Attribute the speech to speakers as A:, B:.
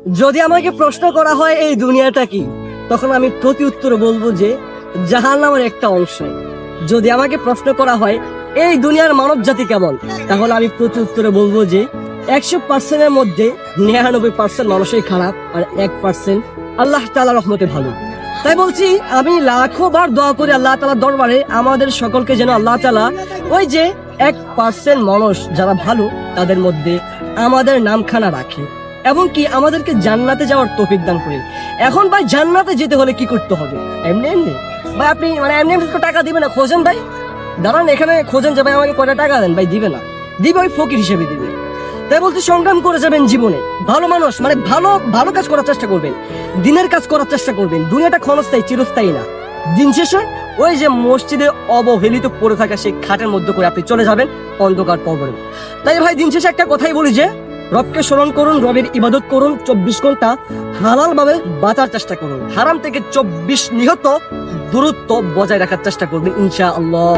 A: যদি আমাকে প্রশ্ন করা হয় এই দুনিয়াটা কি, তখন আমি প্রতি উত্তরে বলবো যে জাহান্নামের একটা অংশ। যদি আমাকে প্রশ্ন করা হয় এই দুনিয়ার মানব জাতি কেমন, তাহলে আমি প্রতি উত্তরে বলবো যে 100%-এর মধ্যে 99% মানুষই খারাপ আর 1% আল্লাহ তাআলার রহমতে ভালো। তাই বলছি, আমি লাখো বার দোয়া করি আল্লাহ তাআলার দরবারে আমাদের সকলকে যেন আল্লাহ তাআলা ওই যে 1% মানুষ যারা ভালো তাদের মধ্যে আমাদের নামখানা রাখে এবং কি আমাদেরকে জান্নাতে যাওয়ার তৌফিক দান করে। এখন ভাই জান্নাতে যেতে হলে কি করতে হবে? এমনি এমনি ভাই আপনি মানে এমনি এমনি তো টাকা দিবে না, খোঁজেন ভাই, দাঁড়ান এখানে খোঁজেন যে ভাই আমাকে কয়টা টাকা দেন, ভাই দিবে না, দিবে ওই ফকির হিসেবে দিবে। তাই বলতে সংগ্রাম করে যাবেন জীবনে, ভালো মানুষ মানে ভালো ভালো কাজ করার চেষ্টা করবেন, দিনের কাজ করার চেষ্টা করবেন। দুনিয়াটা ক্ষণস্থায়ী, চিরস্থায়ী না। দিন শেষে ওই যে মসজিদে অবহেলিত পড়ে থাকা সেই খাটের মধ্যে করে আপনি চলে যাবেন অন্ধকার কবরে। তাই ভাই দিন শেষে একটা কথাই বলি যে রবকে স্মরণ করুন, রবের ইবাদত করুন, 24 ঘন্টা হালাল ভাবে বাঁচার চেষ্টা করুন, হারাম থেকে 24 নিহত দূরত্ব বজায় রাখার চেষ্টা করবেন ইনশাআল্লাহ।